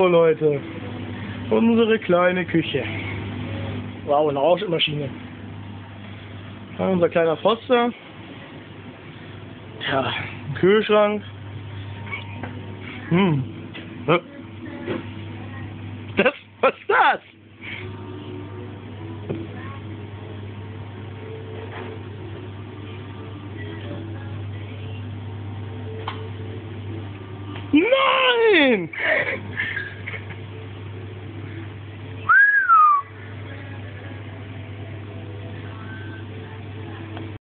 So Leute, unsere kleine Küche. Wow, eine Rauschmaschine. Unser kleiner Froster. Ja, ein Kühlschrank. Was ist das? Nein!